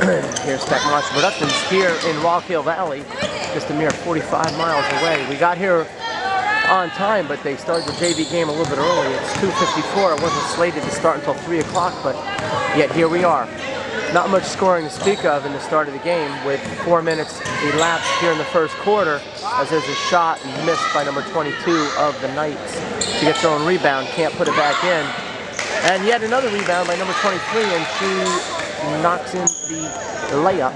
Here's Tech Monster Productions here in Walkill Valley, just a mere 45 miles away. We got here on time, but they started the JV game a little bit early. It's 2:54. It wasn't slated to start until 3 o'clock, but yet here we are. Not much scoring to speak of in the start of the game, with 4 minutes elapsed here in the first quarter, as there's a shot missed by number 22 of the Knights. She gets her own rebound, can't put it back in. And yet another rebound by number 23, and she knocks in the layup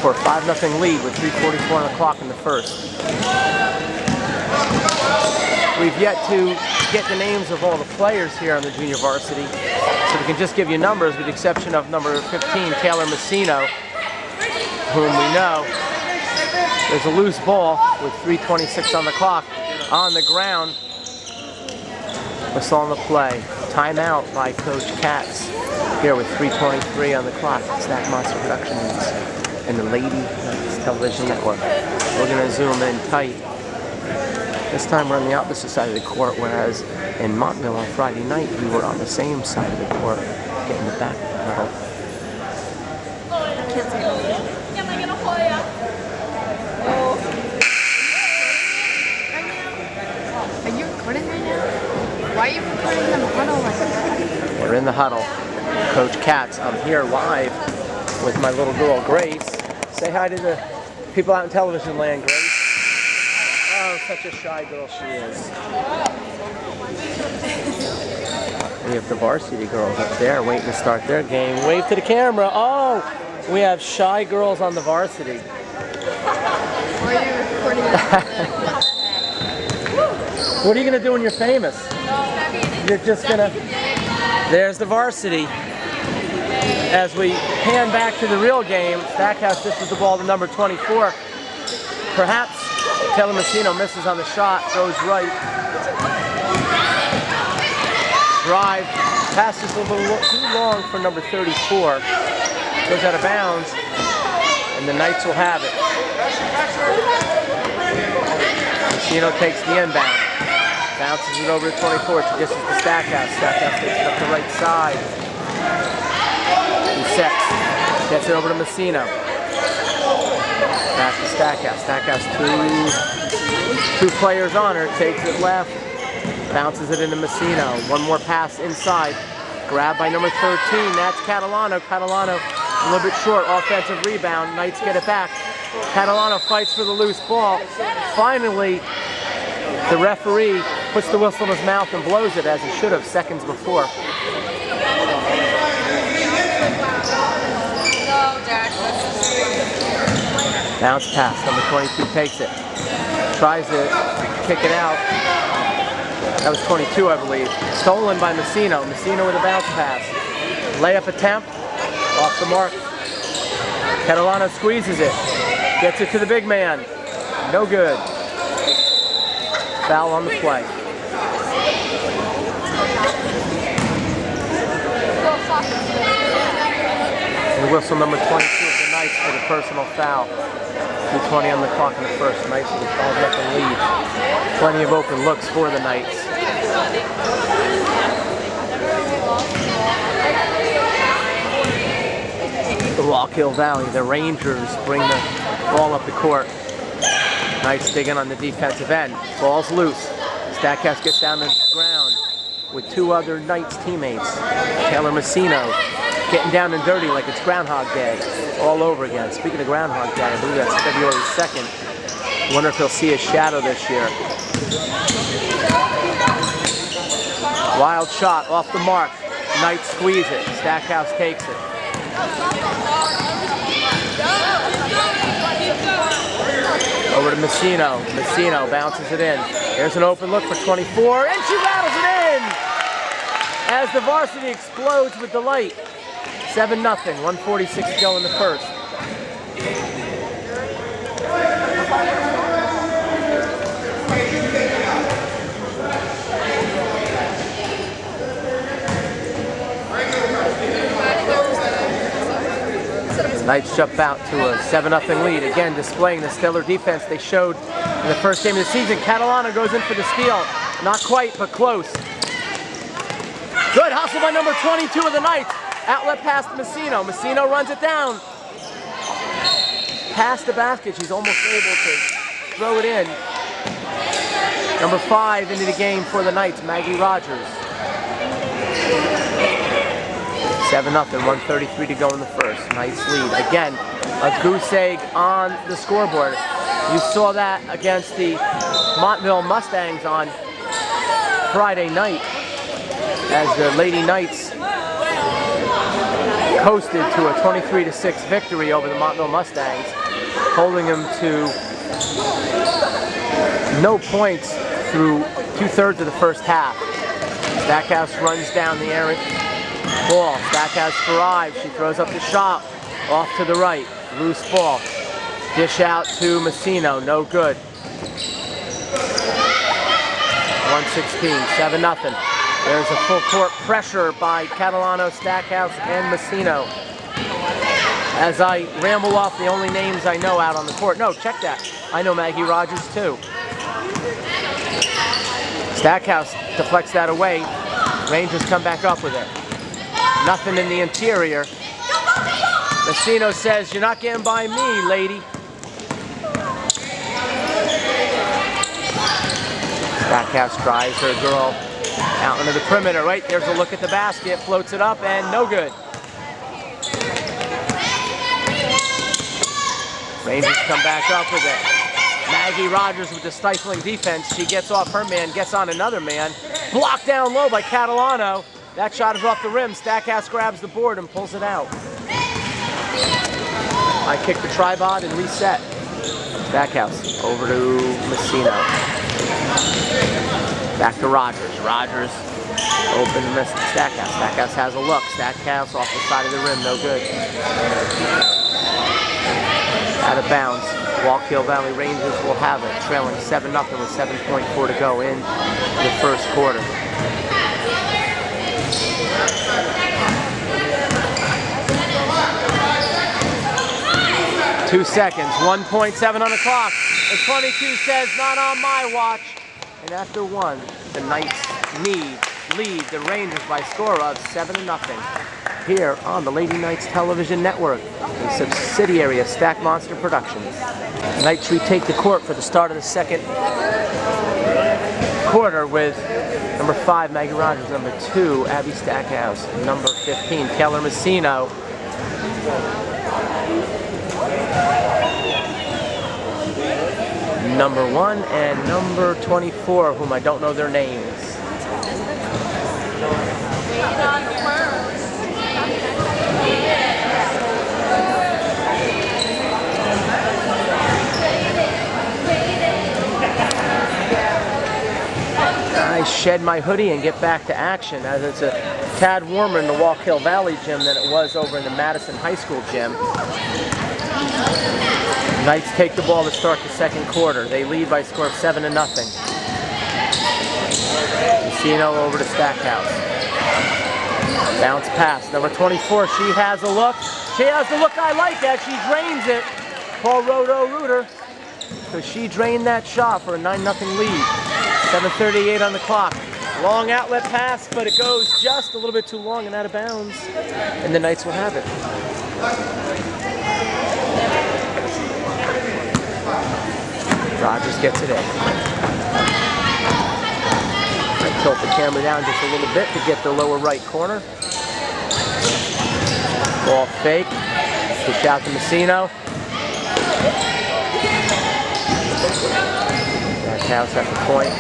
for a 5-0 lead with 3:44 on the clock in the first. We've yet to get the names of all the players here on the junior varsity, so we can just give you numbers with the exception of number 15, Taylor Messino, whom we know. There's a loose ball with 3:26 on the clock on the ground. Whistle on the play. Timeout by Coach Katz here with 3:23 on the clock. Snack Monster Productions and the Lady Knights Television Network. We're going to zoom in tight. This time we're on the opposite side of the court, whereas in Montville on Friday night we were on the same side of the court, getting the back level. Are you recording right now? Why are you recording in the huddle like that? We're in the huddle. Coach Katz, I'm here live with my little girl Grace. Say hi to the people out in television land, Grace. Oh, such a shy girl she is. We have the varsity girls up there waiting to start their game. Wave to the camera. Oh, we have shy girls on the varsity. Why are you recording that? What are you going to do when you're famous? You're just going to... There's the varsity. As we pan back to the real game, Stackhouse dishes the ball to number 24. Perhaps Taylor Messino misses on the shot, goes right. Drive, passes a little too long for number 34. Goes out of bounds, and the Knights will have it. Messino takes the inbound. Bounces it over to 24. She dishes to Stackhouse. Stackhouse takes it up the right side. He sets. Gets it over to Messino. Back to Stackhouse. Stackhouse two players on her. Takes it left. Bounces it into Messino. One more pass inside. Grabbed by number 13. That's Catalano. Catalano a little bit short. Offensive rebound. Knights get it back. Catalano fights for the loose ball. Finally, the referee puts the whistle in his mouth and blows it, as he should have seconds before. Bounce pass, number 22 takes it. Tries to kick it out. That was 22, I believe. Stolen by Messino. Messino with a bounce pass. Layup attempt, off the mark. Catalano squeezes it. Gets it to the big man. No good. Foul on the play. And whistle number 22 of the Knights for the personal foul. 2:20 on the clock in the first. Knights with a 5-0 lead. Plenty of open looks for the Knights. The Walkill Valley, the Rangers bring the ball up the court. Knights digging on the defensive end. Ball's loose. Stackhouse gets down the ground with two other Knights teammates. Taylor Messino getting down and dirty like it's Groundhog Day all over again. Speaking of Groundhog Day, I believe that's February 2nd. Wonder if he'll see his shadow this year. Wild shot off the mark. Knights squeeze it. Stackhouse takes it. Over to Messino. Messino bounces it in. There's an open look for 24, and she rattles it in! As the varsity explodes with delight. 7-0, 1:46 to go in the first. Knights jump out to a 7-0 lead. Again, displaying the stellar defense they showed in the first game of the season. Catalano goes in for the steal. Not quite, but close. Good hustle by number 22 of the Knights. Outlet pass to Messino. Messino runs it down. past the basket. She's almost able to throw it in. Number 5 into the game for the Knights, Maggie Rogers. 7-0, 1:33 to go in the first. Nice lead. Again, a goose egg on the scoreboard. You saw that against the Montville Mustangs on Friday night as the Lady Knights coasted to a 23-6 victory over the Montville Mustangs, holding them to no points through 2/3 of the first half. Stackhouse runs down the errant ball. Stackhouse drives. She throws up the shot. Off to the right. Loose ball. Dish out to Messino. No good. 1:16. 7-0. There's a full court pressure by Catalano, Stackhouse, and Messino. As I ramble off the only names I know out on the court. No, check that. I know Maggie Rogers too. Stackhouse deflects that away. Rangers come back up with it. Nothing in the interior. Messino says, "You're not getting by me, lady." Stackhouse drives her girl out into the perimeter. Right, there's a look at the basket. Floats it up and no good. Rangers come back up with it. Maggie Rogers with the stifling defense. She gets off her man, gets on another man. Blocked down low by Catalano. That shot is off the rim. Stackhouse grabs the board and pulls it out. I kick the tripod and reset. Stackhouse over to Messino. Back to Rogers. Rogers open to Stackhouse. Stackhouse has a look. Stackhouse off the side of the rim. No good. Out of bounds. Walkill Valley Rangers will have it, trailing 7-0 with 7.4 to go in the first quarter. Two seconds, 1.7 on the clock. And 22 says, "Not on my watch." And after one, the Knights lead the Rangers by a score of 7-0. Here on the Lady Knights Television Network, a subsidiary of Stack Monster Productions. The Knights retake the court for the start of the second quarter with number 5, Maggie Rogers, number 2, Abby Stackhouse, number 15, Taylor Messino. Number 1 and number 24, whom I don't know their names. I shed my hoodie and get back to action, as it's a tad warmer in the Walkill Valley gym than it was over in the Madison High School gym. Knights take the ball to start the second quarter. They lead by a score of 7-0. Messino over to Stackhouse. Bounce pass. Number 24, she has a look. She has the look I like as she drains it. Paul Roto-Rooter. So she drained that shot for a 9-0 lead. 7:38 on the clock. Long outlet pass, but it goes just a little bit too long and out of bounds. And the Knights will have it. Rogers gets it in. I tilt the camera down just a little bit to get the lower right corner. Ball fake. Push out to Messino. Stackhouse at the point.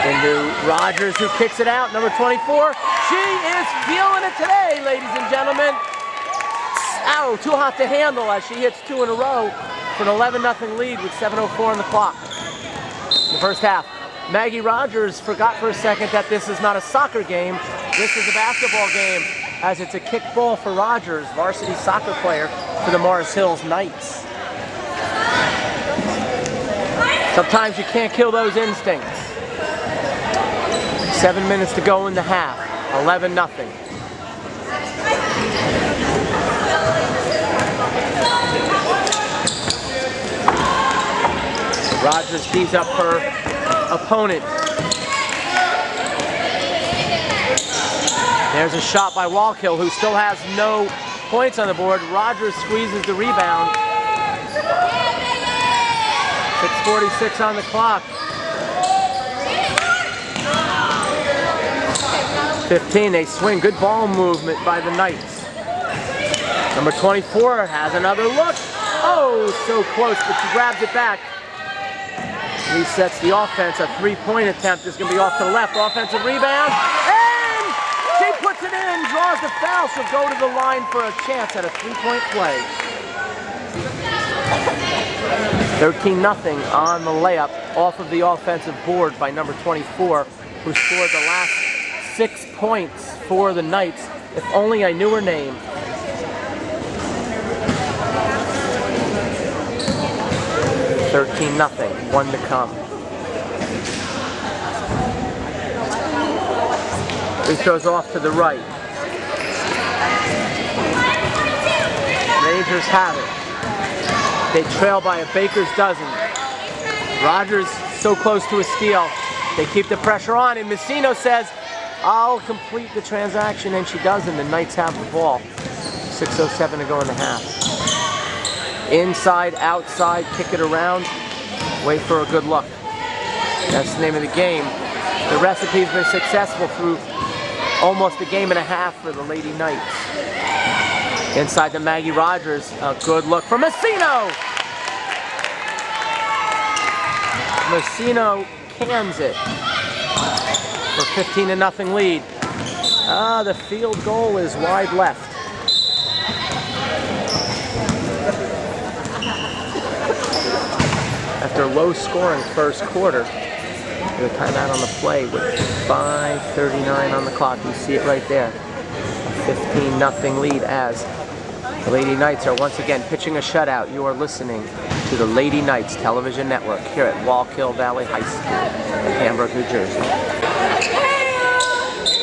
Into Rogers, who kicks it out. Number 24. She is feeling it today, ladies and gentlemen. Ow, too hot to handle as she hits 2 in a row for an 11-0 lead with 7:04 on the clock. In the first half, Maggie Rogers forgot for a second that this is not a soccer game. This is a basketball game, as it's a kick ball for Rogers, varsity soccer player for the Morris Hills Knights. Sometimes you can't kill those instincts. 7 minutes to go in the half. 11-0. Rogers tees up her opponent. There's a shot by Walkill, who still has no points on the board. Rogers squeezes the rebound. 6:46 on the clock. 15, they swing. Good ball movement by the Knights. Number 24 has another look. Oh, so close, but she grabs it back. Resets the offense. A three-point attempt is going to be off to the left. Offensive rebound. And she puts it in, draws the foul. She'll go to the line for a chance at a three-point play. 13-0 on the layup off of the offensive board by number 24, who scored the last 6 points for the Knights. If only I knew her name. $13-0, one to come. He throws off to the right. Rangers have it. They trail by a baker's dozen. Rogers so close to a steal. They keep the pressure on, and Messino says, I'll complete the transaction, and she does, and the Knights have the ball. 6:07 to go in the half. Inside, outside, kick it around, wait for a good look. That's the name of the game. The recipe's been successful through almost a game and a half for the Lady Knights. Inside to Maggie Rogers, a good look from Messino! Messino cans it for 15-0 lead. The field goal is wide left. After a low-scoring first quarter, the timeout on the play with 5:39 on the clock. You see it right there. A 15-0 lead as the Lady Knights are once again pitching a shutout. You are listening to the Lady Knights Television Network here at Walkill Valley High School in Hamburg, New Jersey.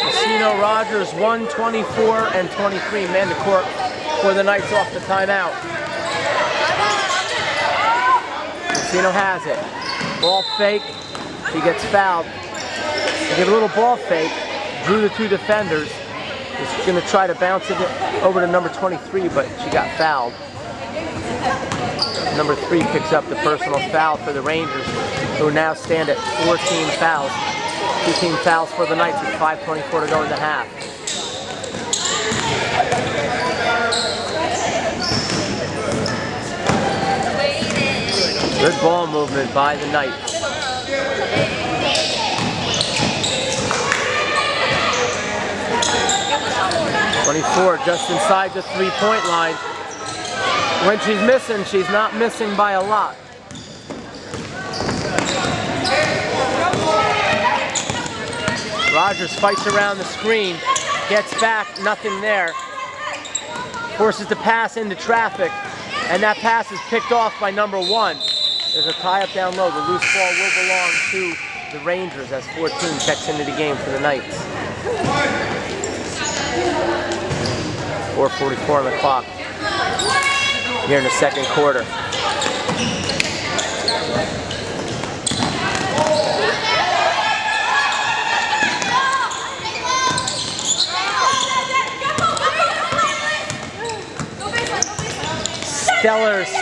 Messino Rogers 1, 24, and 23 man to court for the Knights off the timeout. Messino has it. Ball fake. She gets fouled. They give a little ball fake. Drew the two defenders. Is going to try to bounce it over to number 23, but she got fouled. Number 3 picks up the personal foul for the Rangers, who now stand at 14 fouls. 2 team fouls for the Knights with 5:24 to go in the half. Good ball movement by the Knights. .24 just inside the three-point line. When she's missing, she's not missing by a lot. Rogers fights around the screen, gets back, nothing there. Forces the pass into traffic, and that pass is picked off by number 1. There's a tie-up down low. The loose ball will belong to the Rangers as 14 checks into the game for the Knights. 4:44 on the clock here in the second quarter.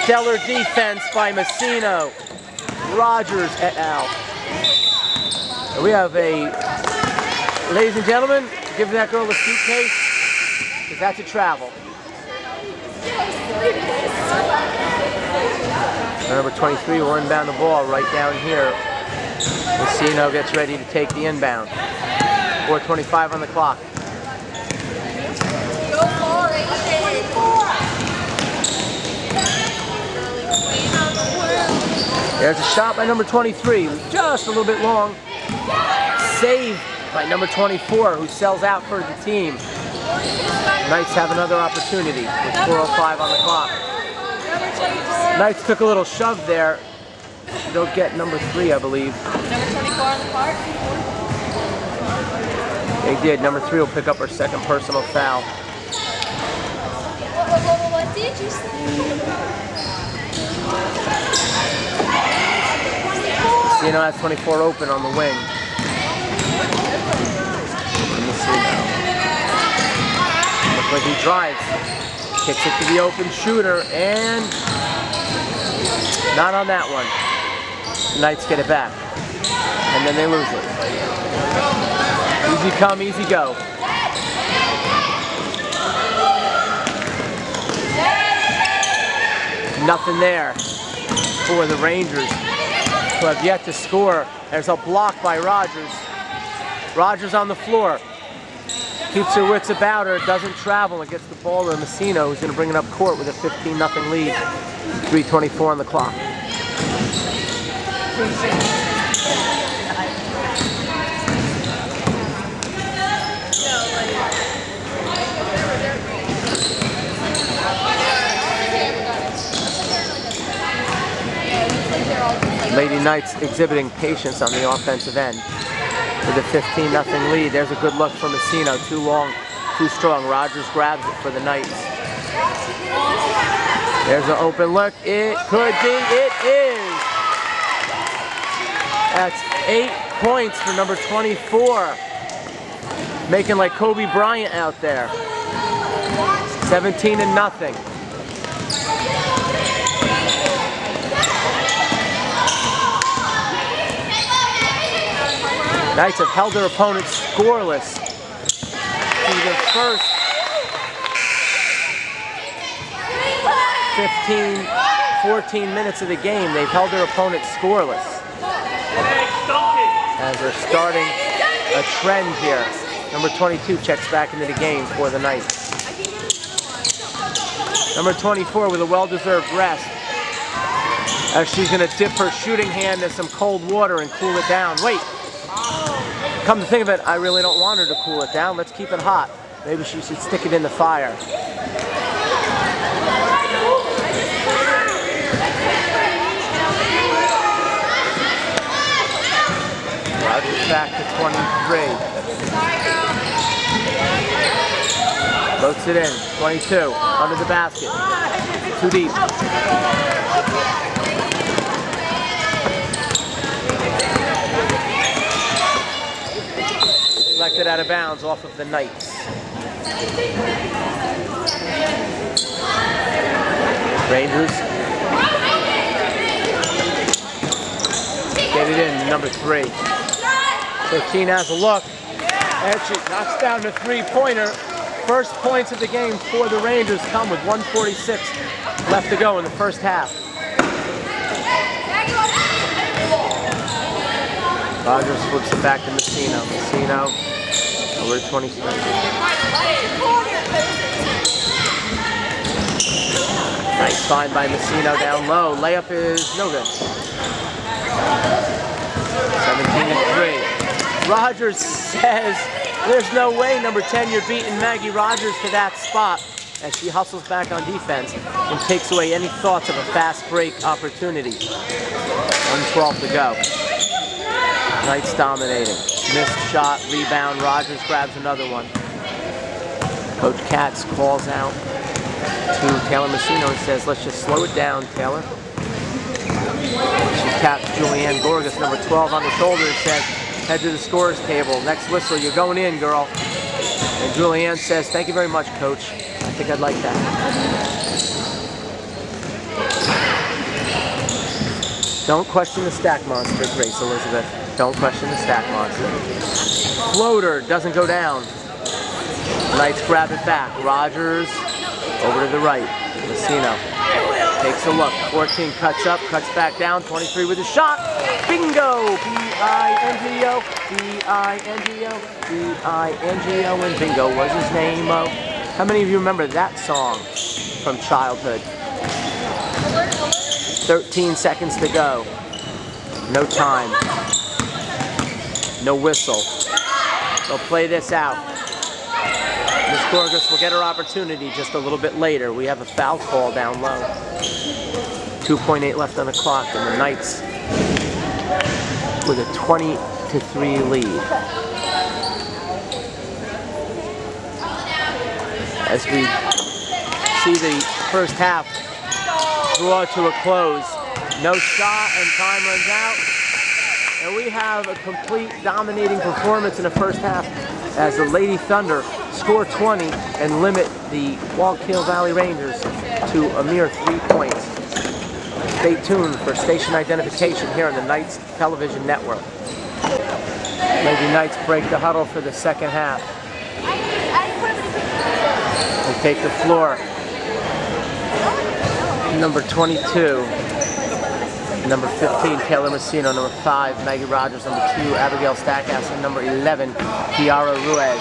Stellar defense by Messino. Rogers et al. We have a, ladies and gentlemen, give that girl a suitcase, because that's a travel. Number 23 will inbound the ball right down here. Messino gets ready to take the inbound. 4:25 on the clock. There's a shot by number 23, just a little bit long. Saved by number 24, who sells out for the team. Knights have another opportunity with 4:05 on the clock. Knights took a little shove there. They'll get number 3, I believe. Number 24 on the cart? They did. Number 3 will pick up her second personal foul. What did you say? Messino has 24 open on the wing. Looks like he drives. Kicks it to the open shooter, and not on that one. The Knights get it back, and then they lose it. Easy come, easy go. Nothing there for the Rangers, who have yet to score. There's a block by Rogers. Rogers on the floor. Keeps her wits about her, doesn't travel, and gets the ball to Messino, who's going to bring it up court with a 15-0 lead. 3:24 on the clock. Lady Knights exhibiting patience on the offensive end. With a 15-0 lead. There's a good look for Messino. Too long, too strong. Rogers grabs it for the Knights. There's an open look. It could be. It is. That's 8 points for number 24. Making like Kobe Bryant out there. 17-0. Knights have held their opponents scoreless through the first 14 minutes of the game. They've held their opponents scoreless. As they're starting a trend here. Number 22 checks back into the game for the Knights. Number 24 with a well-deserved rest, as she's going to dip her shooting hand in some cold water and cool it down. Wait. Come to think of it, I really don't want her to cool it down. Let's keep it hot. Maybe she should stick it in the fire. Rogers back to 23. Floats it in. 22. Under the basket. Too deep. Deflected out of bounds off of the Knights. Rangers get it in, number 3. 15 has a look, and she knocks down the three-pointer. First points of the game for the Rangers come with 1:46 left to go in the first half. Rogers flips it back to Messino. Messino over to 23. Nice find by Messino down low. Layup is no good. 17-3. Rogers says, there's no way, number 10, you're beating Maggie Rogers to that spot, as she hustles back on defense and takes away any thoughts of a fast break opportunity. 1:12 to go. Knights dominating. Missed shot, rebound. Rogers grabs another one. Coach Katz calls out to Taylor Messino and says, let's just slow it down, Taylor. She taps Julianne Gorgas, number 12, on the shoulder and says, head to the scorer's table. Next whistle, you're going in, girl. And Julianne says, thank you very much, Coach. I think I'd like that. Don't question the stack monster, Grace Elizabeth. Don't question the stack monster. Floater doesn't go down. Knights grab it back. Rogers over to the right. Messino takes a look. 14 cuts up, cuts back down. 23 with a shot. Bingo! B-I-N-G-O. B-I-N-G-O. B-I-N-G-O. And bingo was his name. How many of you remember that song from childhood? 13 seconds to go. No time. No whistle. They'll play this out. Miss Gorgas will get her opportunity just a little bit later. We have a foul call down low. 2.8 left on the clock, and the Knights with a 20-3 lead. As we see the first half draw to a close. No shot, and time runs out. And we have a complete dominating performance in the first half as the Lady Thunder score 20 and limit the Walkill Valley Rangers to a mere 3 points. Stay tuned for station identification here on the Knights Television Network. Lady Knights break the huddle for the second half. They take the floor. Number 22. Number 15, Taylor Messino. Number 5, Maggie Rogers. Number 2, Abigail Stackhouse. And number 11, Kiara Ruiz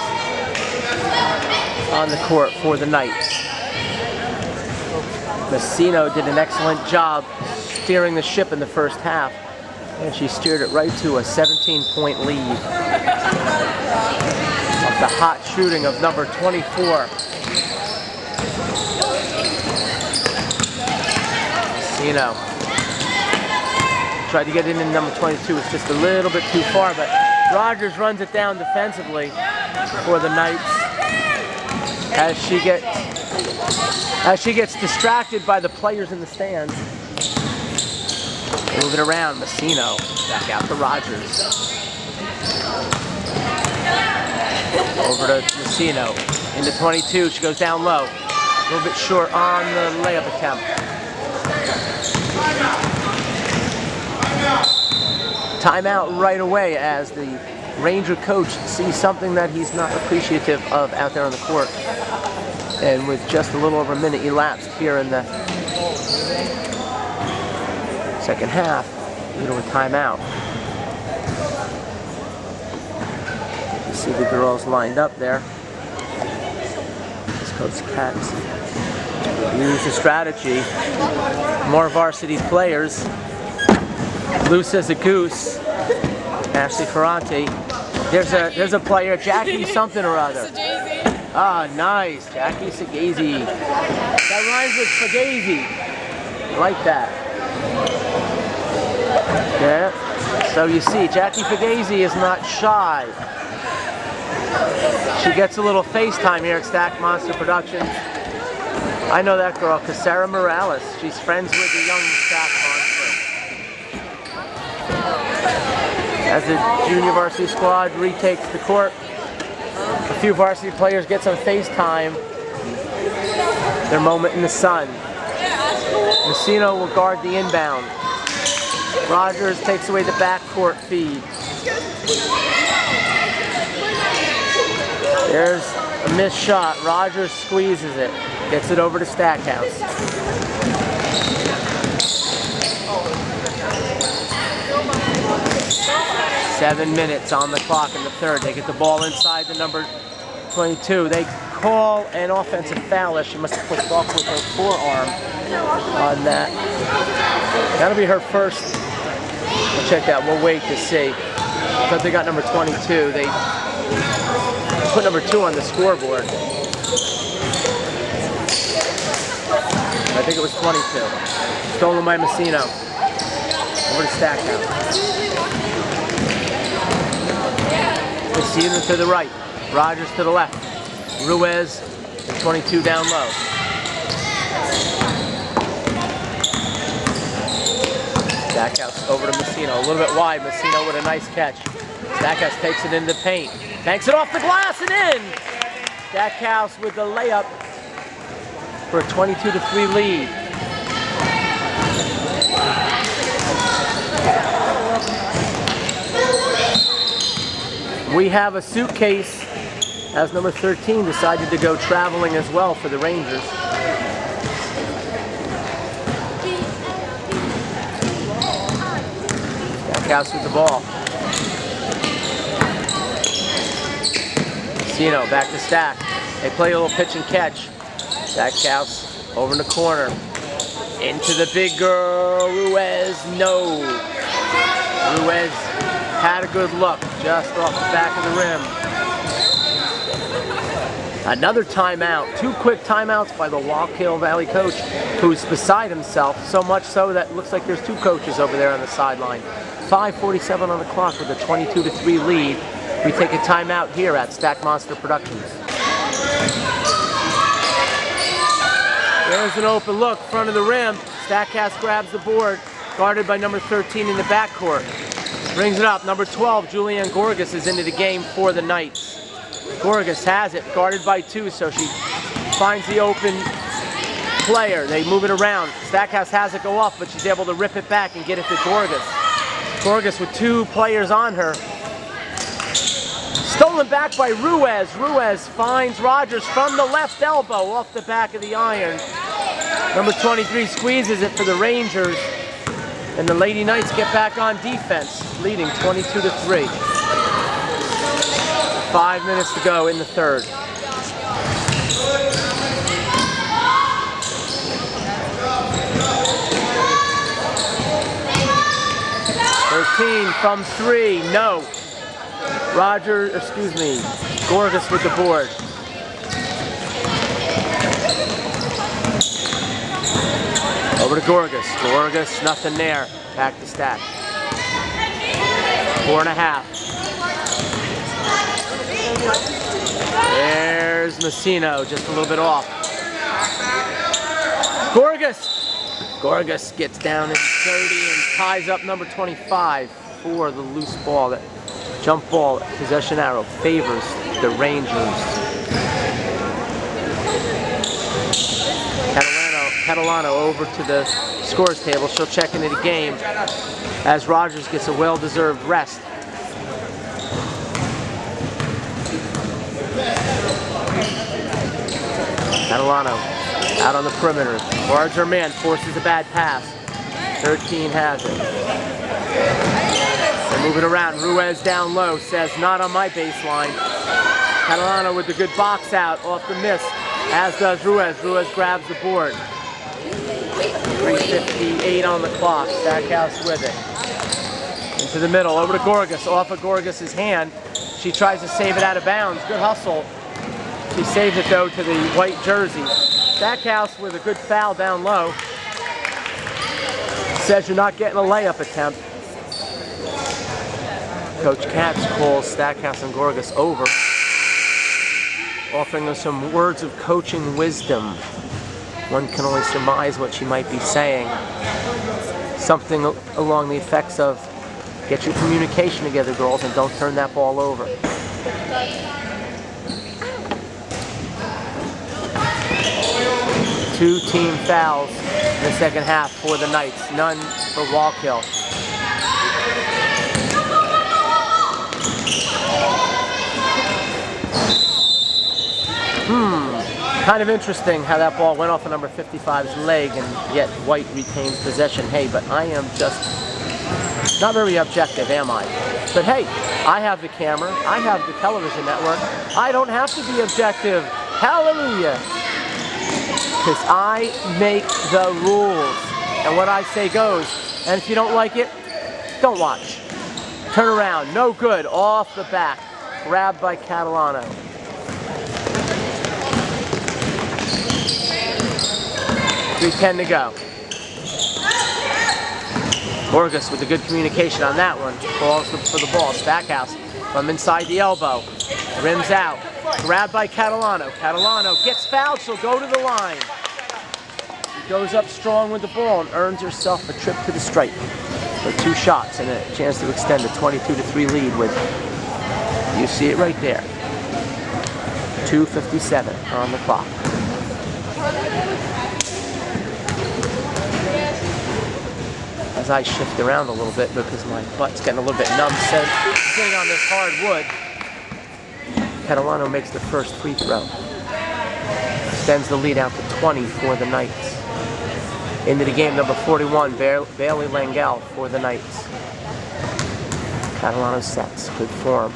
on the court for the Knights. Messino did an excellent job steering the ship in the first half, and she steered it right to a 17-point lead. Off the hot shooting of number 24. Messino tried to get in number 22. It's just a little bit too far, but Rogers runs it down defensively for the Knights as she gets distracted by the players in the stands. Move it around, Messino back out to Rogers. Over to Messino into 22. She goes down low, a little bit short on the layup attempt. Timeout right away as the Ranger coach sees something that he's not appreciative of out there on the court. And with just a little over a minute elapsed here in the second half, into a timeout. You see the girls lined up there. This Coach Katz used the strategy. More varsity players. Loose as a goose. Ashley Ferranti. There's a player, Jackie something or other. Ah, nice, Jackie Sagazy. That rhymes with Fagazy. I like that. Yeah. So you see, Jackie Fagazy is not shy. She gets a little FaceTime here at Stack Monster Productions. I know that girl, because Sarah Morales. She's friends with the young Stack Monster. As the junior varsity squad retakes the court, a few varsity players get some FaceTime. Their moment in the sun. Messino will guard the inbound. Rogers takes away the backcourt feed. There's a missed shot. Rogers squeezes it. Gets it over to Stackhouse. Seven minutes on the clock in the third. They get the ball inside the number 22. They call an offensive foul as she must have pushed off with her forearm on that. That'll be her first. We'll check that. We'll wait to see. I thought they got number 22. They put number 2 on the scoreboard. I think it was 22. Stolen by Messino. Over to Stackhouse. Messino to the right. Rogers to the left. Ruiz, 22 down low. Stackhouse over to Messino. A little bit wide. Messino with a nice catch. Stackhouse takes it into the paint. Banks it off the glass and in! Stackhouse with the layup for a 22-3 lead. We have a suitcase as number 13 decided to go traveling as well for the Rangers. Stackhouse with the ball. Messino back to Stack. They play a little pitch and catch. Stackhouse over in the corner. Into the big girl, Ruiz, no. Ruiz had a good look just off the back of the rim. Another timeout. 2 quick timeouts by the Walkill Valley coach, who's beside himself, so much so that it looks like there's 2 coaches over there on the sideline. 5:47 on the clock with a 22-3 lead. We take a timeout here at Stack Monster Productions. There's an open look, front of the rim. Stackhouse grabs the board, guarded by number 13 in the backcourt. Brings it up, number 12, Julianne Gorgas is into the game for the Knights. Gorgas has it, guarded by 2, so she finds the open player. They move it around. Stackhouse has it go off, but she's able to rip it back and get it to Gorgas. Gorgas with 2 players on her. Stolen back by Ruiz. Ruiz finds Rogers from the left elbow off the back of the iron. Number 23 squeezes it for the Rangers. And the Lady Knights get back on defense, leading 22-3. 5 minutes to go in the third. From 3, no. Gorgas with the board. Over to Gorgas. Gorgas, nothing there. Back to Stack. 4.5. There's Messino, just a little bit off. Gorgas gets down in 30 and ties up number 25 for the loose ball. That jump ball, possession arrow favors the Rangers. Catalano over to the scores table. She'll check into the game as Rogers gets a well-deserved rest. Catalano out on the perimeter. Guards her man, forces a bad pass. 13 has it. They're moving around. Ruiz down low, says not on my baseline. Catalano with the good box out off the miss, as does Ruiz. Ruiz grabs the board. 3:58 on the clock. Stackhouse with it. Into the middle, over to Gorgas. Off of Gorgas' hand. She tries to save it out of bounds. Good hustle. She saves it though to the white jersey. Stackhouse with a good foul down low. Says you're not getting a layup attempt. Coach Katz calls Stackhouse and Gorgas over, offering us some words of coaching wisdom. One can only surmise what she might be saying. Something along the effects of, get your communication together, girls, and don't turn that ball over. Two team fouls in the second half for the Knights. None for Walkill. Kind of interesting how that ball went off of number 55's leg and yet White retains possession. Hey, but I am just not very objective, am I? But hey, I have the camera, I have the television network. I don't have to be objective. Hallelujah. Because I make the rules. And what I say goes. And if you don't like it, don't watch. Turn around. No good. Off the back. Grabbed by Catalano. .310 to go. Gorgas with the good communication on that one. Calls for the ball. Stackhouse from inside the elbow. Rims out. Grabbed by Catalano. Catalano gets fouled. She'll go to the line. She goes up strong with the ball and earns herself a trip to the stripe for 2 shots and a chance to extend a 22-3 lead with, you see it right there, 2:57 on the clock. As I shift around a little bit because my butt's getting a little bit numb sitting on this hard wood, Catalano makes the first free throw. Extends the lead out to 20 for the Knights. Into the game, number 41, Bailey Langell for the Knights. Catalano sets, good form.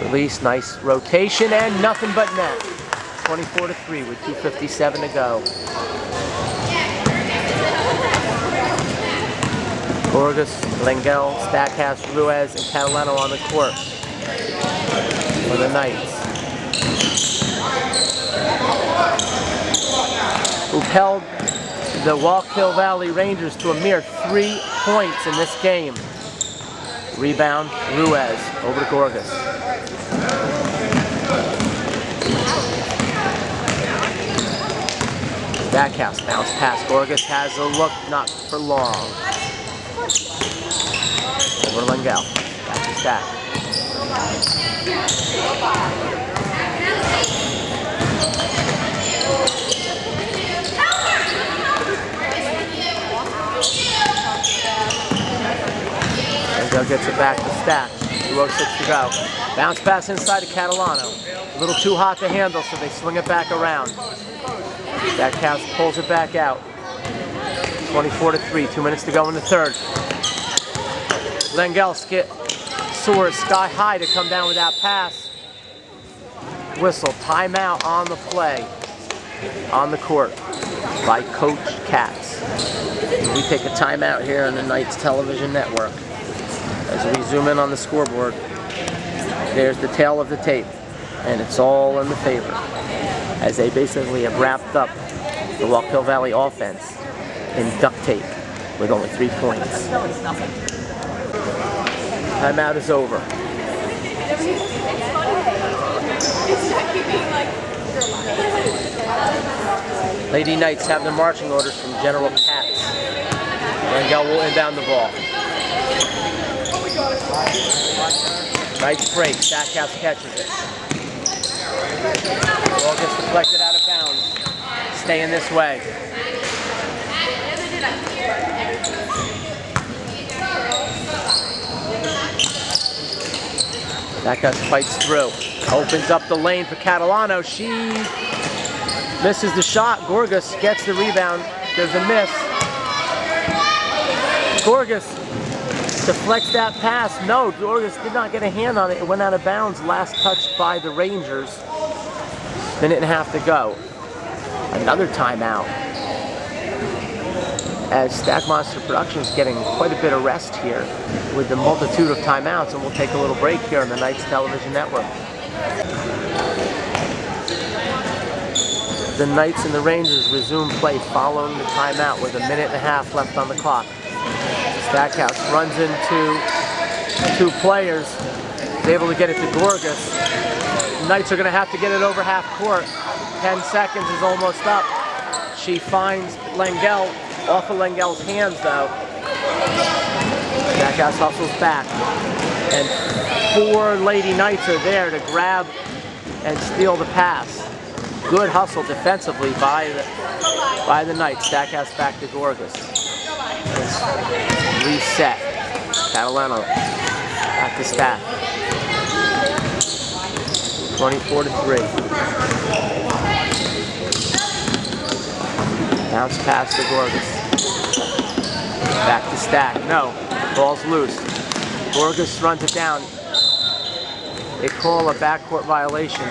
Release, nice rotation, and nothing but net. 24-3 with 2:57 to go. Gorgas, Langell, Stackhouse, Ruiz, and Catalano on the court for the Knights, who've held the Walkill Valley Rangers to a mere 3 points in this game. Rebound, Ruiz, over to Gorgas. Stackhouse, bounce pass. Gorgas has a look, not for long. Over to Langell, back to Stack. Langell gets it back to Stack. 2:06 to go. Bounce pass inside to Catalano. A little too hot to handle, so they swing it back around. Stackhouse pulls it back out. 24-3, 2 minutes to go in the third. Langell soars sky high to come down with that pass. Whistle, timeout on the play, on the court by Coach Katz. We take a timeout here on the Knights television network. As we zoom in on the scoreboard, there's the tail of the tape, and it's all in the favor, as they basically have wrapped up the Walkill Valley offense in duct tape with only 3 points. Timeout is over. Lady Knights have their marching orders from General Katz. Langell will inbound the ball. Nice break. Stackhouse catches it. Ball gets deflected out of bounds. Staying this way. Stackhouse fights through. Opens up the lane for Catalano. She misses the shot. Gorgas gets the rebound. There's a miss. Gorgas deflects that pass. No, Gorgas did not get a hand on it. It went out of bounds. Last touched by the Rangers. Minute and a half to go. Another timeout. As Stack Monster Productions getting quite a bit of rest here with the multitude of timeouts, and we'll take a little break here on the Knights Television Network. The Knights and the Rangers resume play following the timeout with a minute and a half left on the clock. Stackhouse runs into 2 players. Is able to get it to Gorgas. The Knights are going to have to get it over half court. 10 seconds is almost up. She finds Langell. Off of Langell's hands, though. Stackhouse hustles back. And 4 Lady Knights are there to grab and steal the pass. Good hustle defensively by the Knights. Stackhouse back to Gorgas. Reset. Catalano back to Stack. 24-3. Bounce pass to Gorgas. Back to Stack. No. Ball's loose. Gorgas runs it down. They call a backcourt violation.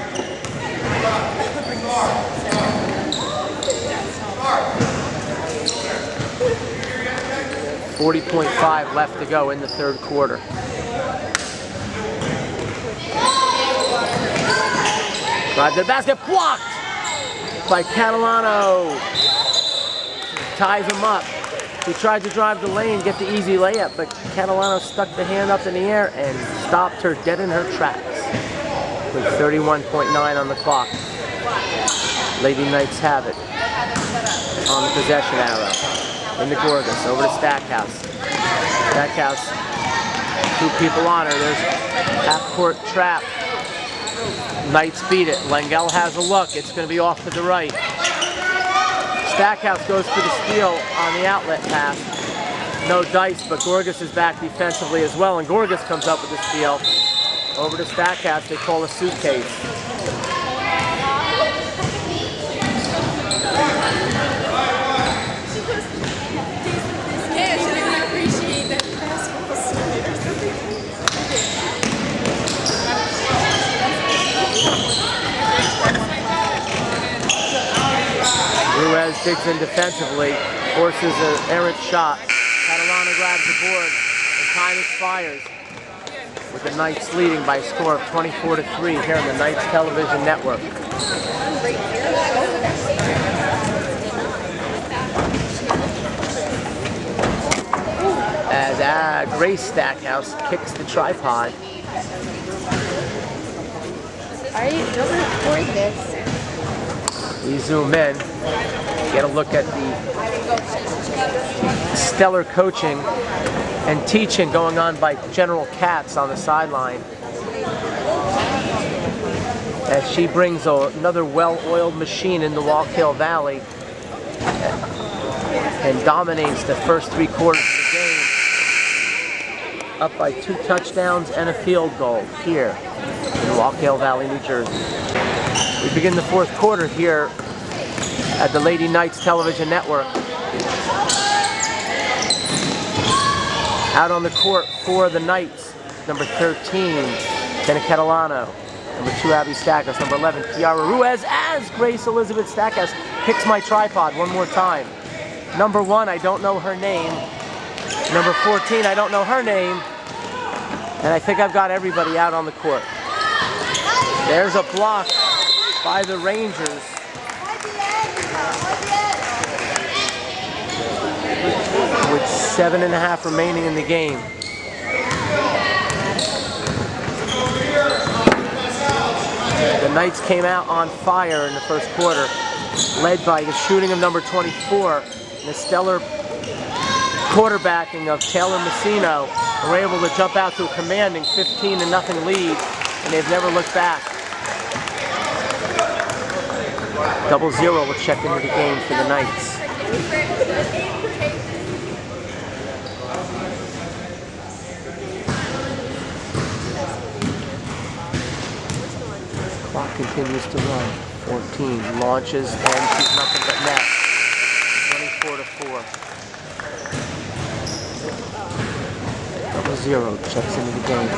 .5 left to go in the third quarter. Drive to the basket. Blocked by Catalano. Ties him up. He tried to drive the lane, get the easy layup, but Catalano stuck the hand up in the air and stopped her dead in her tracks with 31.9 on the clock. Lady Knights have it on the possession arrow. Into Gorgas, over to Stackhouse. Stackhouse, 2 people on her. There's half-court trap. Knights beat it. Langell has a look. It's going to be off to the right. Stackhouse goes for the steal on the outlet pass. No dice, but Gorgas is back defensively as well, and Gorgas comes up with the steal. Over to Stackhouse, they call a suitcase. Ruiz digs in defensively, forces an errant shot. Catalano grabs the board, and time expires. With the Knights leading by a score of 24-3 here on the Knights Television Network. As Grace Stackhouse kicks the tripod. Don't record this. We zoom in, get a look at the stellar coaching and teaching going on by General Katz on the sideline. as she brings another well-oiled machine in the Walkill Valley and dominates the first 3 quarters of the game, up by 2 touchdowns and a field goal here in Walkill Valley, New Jersey. We begin the 4th quarter here at the Lady Knights Television Network. Out on the court for the Knights, number 13, Jenna Catalano. Number 2, Abby Stackas. Number 11, Kiara Ruiz, as Grace Elizabeth Stackas kicks my tripod one more time. Number 1, I don't know her name. Number 14, I don't know her name. And I think I've got everybody out on the court. There's a block by the Rangers. With 7.5 remaining in the game. The Knights came out on fire in the 1st quarter, led by the shooting of number 24 and the stellar quarterbacking of Taylor Messino. They were able to jump out to a commanding 15-0 lead, and they've never looked back. 0-0 will check into the game for the Knights. Clock continues to run. 14 launches, and she's nothing but net. 24-4. 0-0 checks into the game.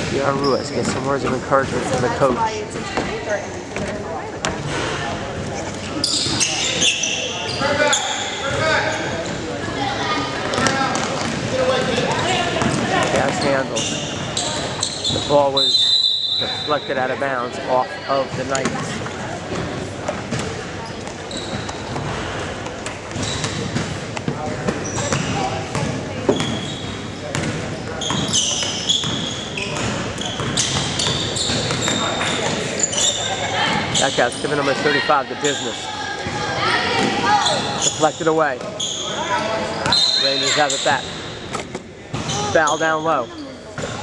Kiara Ruiz gets some words of encouragement from the coach. Pass handles. The ball was deflected out of bounds off of the Knights. That guy's giving number 35 the business. Deflected away. Rangers have it back. Foul down low.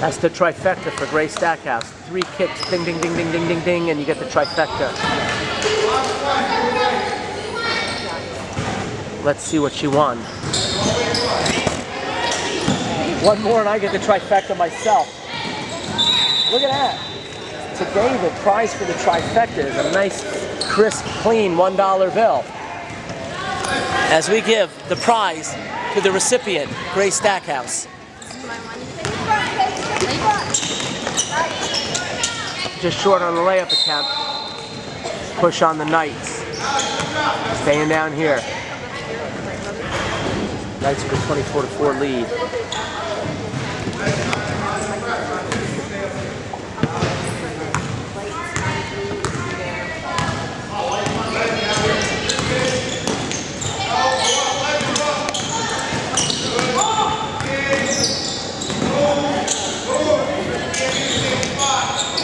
That's the trifecta for Grace Stackhouse. 3 kicks, ding, ding, ding, ding, ding, ding, ding, and you get the trifecta. Let's see what she won. 1 more and I get the trifecta myself. Look at that. Today the prize for the trifecta is a nice, crisp, clean $1 bill. As we give the prize to the recipient, Grace Stackhouse. Just short on the layup attempt. Push on the Knights. Staying down here. Knights with a 24-4 lead.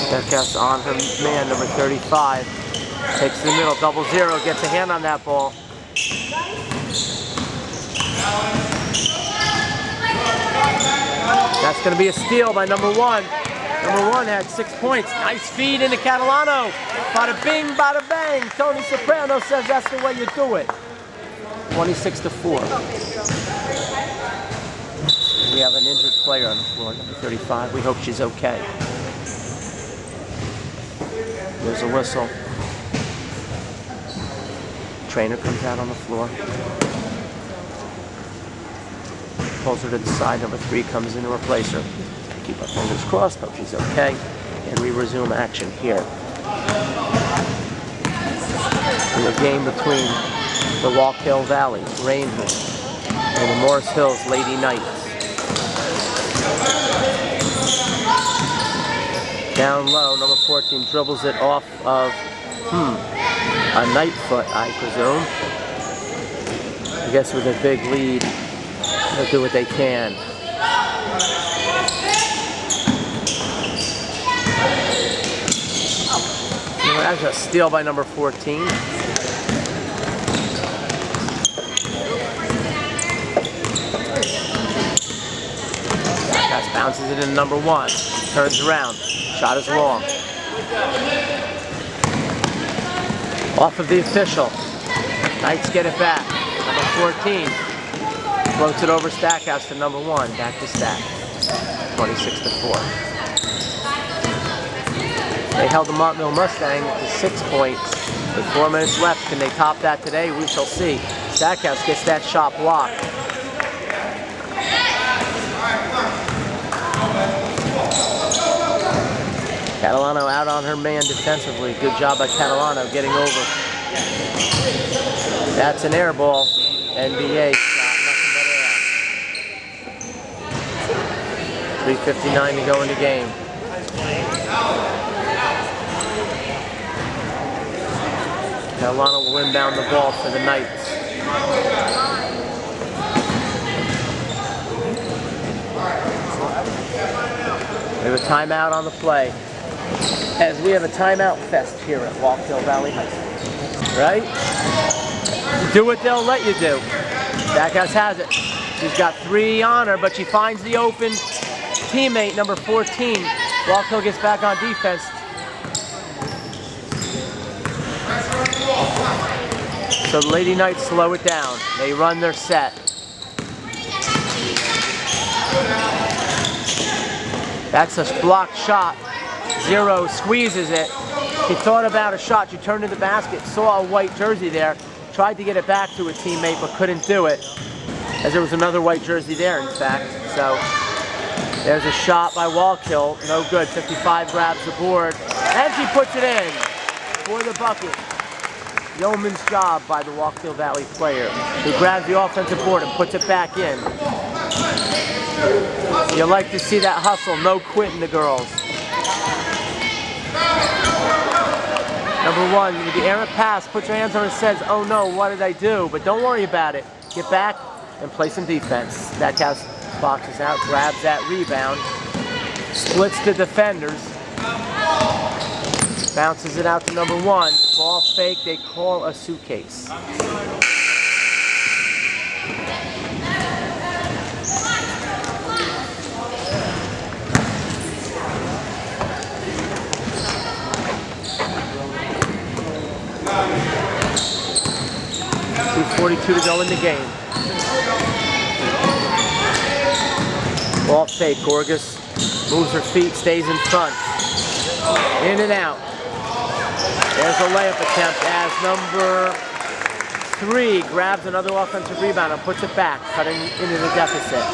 Stackhouse on her man, number 35. Takes the middle, 0-0, gets a hand on that ball. That's going to be a steal by number 1. Number 1 had 6 points. Nice feed into Catalano. Bada bing, bada bang. Tony Soprano says that's the way you do it. 26-4. We have an injured player on the floor, number 35. We hope she's okay. There's a whistle. Trainer comes out on the floor. Pulls her to the side. Number 3 comes in to replace her. Keep our fingers crossed. Hope she's okay. And we resume action here. In the game between the Walkill Valley Rangers and the Morris Hills Lady Knights. Down low, number 14 dribbles it off of, a Knight foot, I presume. I guess with a big lead, they'll do what they can. That's a steal by number 14. Pass bounces it in number 1. Turns around. Shot is long. Off of the official. Knights get it back. Number 14. Floats it over Stackhouse to number 1. Back to Stack. 26-4. They held the Montville Mustang to 6 points with 4 minutes left. Can they top that today? We shall see. Stackhouse gets that shot blocked. Catalano out on her man defensively. Good job by Catalano getting over. That's an air ball. NBA shot, nothing but air. 3:59 to go in the game. Catalano will inbound the ball for the Knights. We have a timeout on the play, as we have a timeout fest here at Walkill Valley High School. Right? Do what they'll let you do. Stackhouse has it. She's got 3 on her, but she finds the open teammate, number 14. Walkill gets back on defense. So the Lady Knights slow it down. They run their set. That's a blocked shot. Zero squeezes it. She thought about a shot. She turned to the basket, saw a white jersey there, tried to get it back to a teammate, but couldn't do it, as there was another white jersey there, in fact. So there's a shot by Walkill. No good. 55 grabs the board, and she puts it in for the bucket. Yeoman's job by the Walkill Valley player, who grabs the offensive board and puts it back in. You like to see that hustle, no quitting the girls. Number 1, with the errant pass, puts her hands on her and says, oh no, what did I do? But don't worry about it. Get back and play some defense. Stackhouse boxes out, grabs that rebound, splits the defenders, bounces it out to number 1. Ball fake, they call a suitcase. .242 to go in the game. Ball fake, Gorgas moves her feet, stays in front. In and out. There's a layup attempt as number 3 grabs another offensive rebound and puts it back, cutting into the deficit.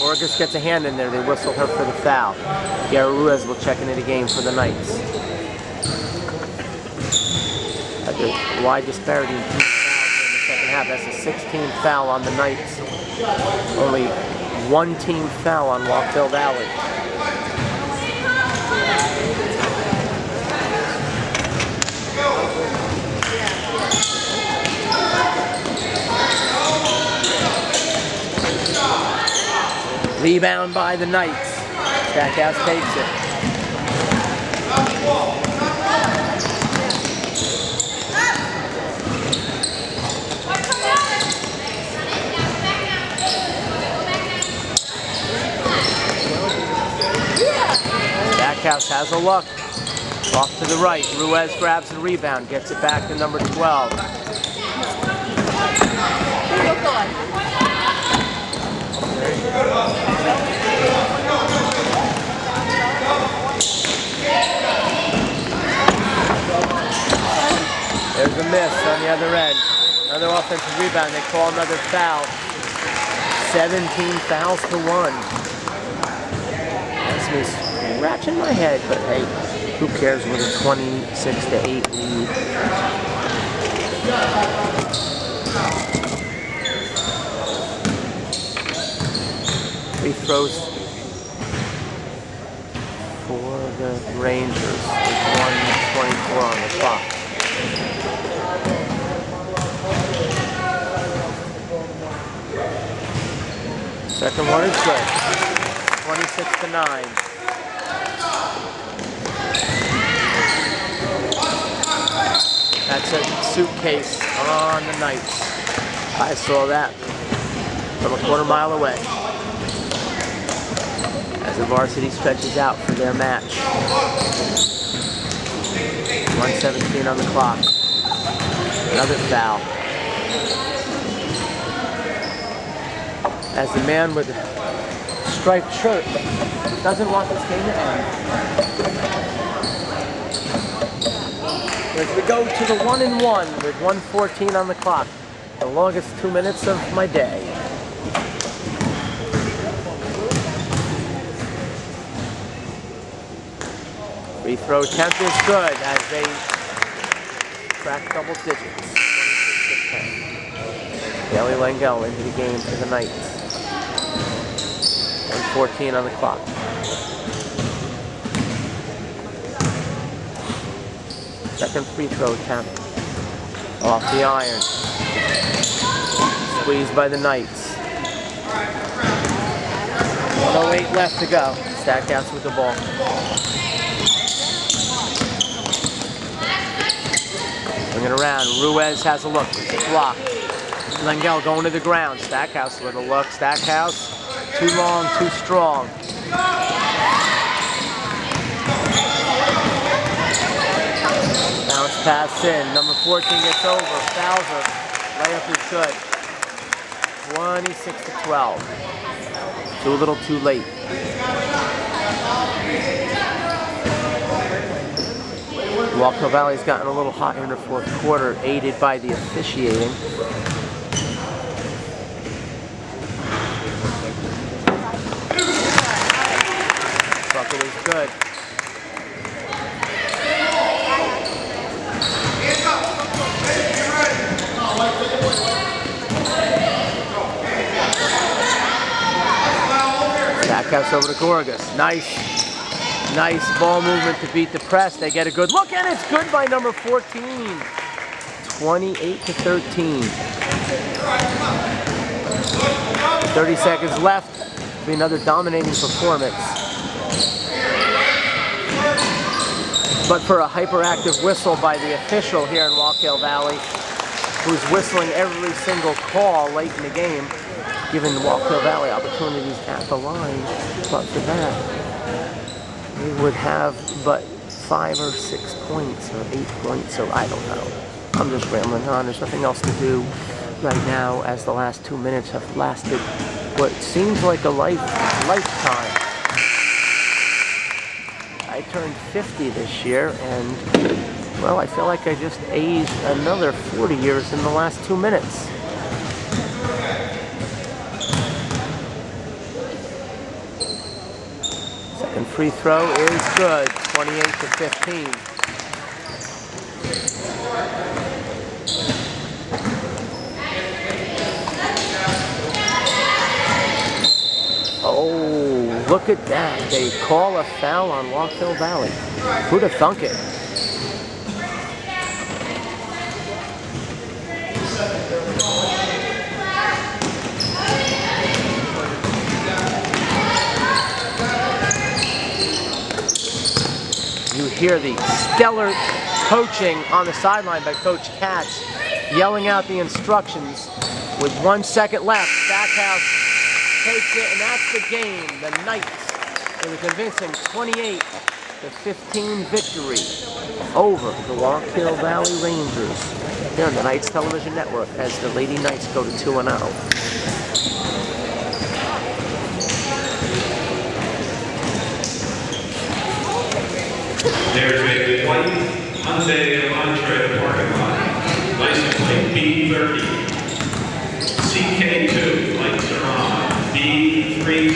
Gorgas gets a hand in there. They whistle her for the foul. Guerra Ruiz will check into the game for the Knights. A wide disparity in team fouls in the second half. That's a 16th foul on the Knights. Only 1 team foul on Walkill Valley. Rebound by the Knights. Stackhouse takes it. Stackhouse has a look. Off to the right. Ruiz grabs the rebound. Gets it back to number 12. There's a miss on the other end. Another offensive rebound. They call another foul. 17 fouls to 1. That's me scratching my head, but hey, who cares with a 26-8 lead? Free throws for the Rangers. There's 1:24 on the clock. Second one is good. 26-9. That's a suitcase on the Knights. I saw that. from a quarter mile away. As the varsity stretches out for their match. 1:17 on the clock. Another foul. As the man with the striped shirt doesn't want this game to end. As we go to the 1-and-1 with 1:14 on the clock. The longest 2 minutes of my day. Free throw attempt is good as they crack double digits. 26-10. Bailey Langell into the game for the Knights. 1:14 on the clock. Second free throw attempt. Off the iron. Squeezed by the Knights. 1:08 left to go. Stackhouse with the ball. Bring it around. Ruiz has a look. It's a block. Langell going to the ground. Stackhouse with a look. Stackhouse. Too long, too strong. Bounce pass in. Number 14 gets over. Fouls her. Layup is good. 26-12. Too little, too late. Walkill Valley's gotten a little hot here in the fourth quarter, aided by the officiating. Bucket is good. Stackhouse over to Gorgas. Nice ball movement to beat the press. They get a good look, and it's good by number 14. 28-13. 30 seconds left. It'll be another dominating performance. But for a hyperactive whistle by the official here in Walkill Valley, who's whistling every single call late in the game, giving Walkill Valley opportunities at the line. But for that, we would have but 5 or 6 points or 8 points, so I don't know. I'm just rambling on. There's nothing else to do right now as the last 2 minutes have lasted what seems like a lifetime. I turned 50 this year, and well, I feel like I just aged another 40 years in the last 2 minutes. Second free throw is good, 28-15. Oh, look at that. They call a foul on Walkill Valley. Who'd have thunk it? You hear the stellar coaching on the sideline by Coach Katz, yelling out the instructions with 1 second left. Stackhouse takes it, and that's the game. The Knights, with a convincing 28-15 victory over the Walkill Valley Rangers here on the Knights Television Network as the Lady Knights go to 2-0. There's a white Hyundai Elantra parking lot. License plate B30. CK2, lights are on. B30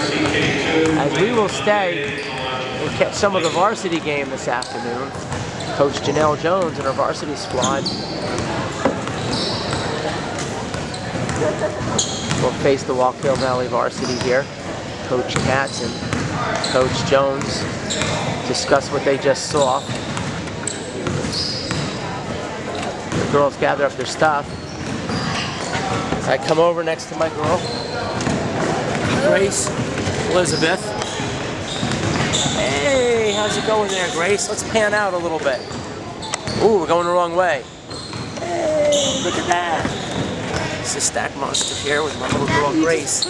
CK2. As we will stay and catch some of the varsity game this afternoon. Coach Janelle Jones and her varsity squad will face the Walkill Valley varsity here. Coach Katz and Coach Jones discuss what they just saw. The girls gather up their stuff. I come over next to my girl, Grace Elizabeth. Hey, how's it going there, Grace? Let's pan out a little bit. Ooh, we're going the wrong way. Hey, look at that. This is Stack Monster here with my little girl Grace.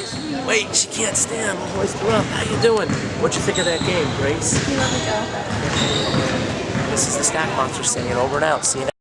Wait, she can't stand. We'll hoist her up. How you doing? What'd you think of that game, Grace? You let me go. This is the Stack Monster saying over and out. See you next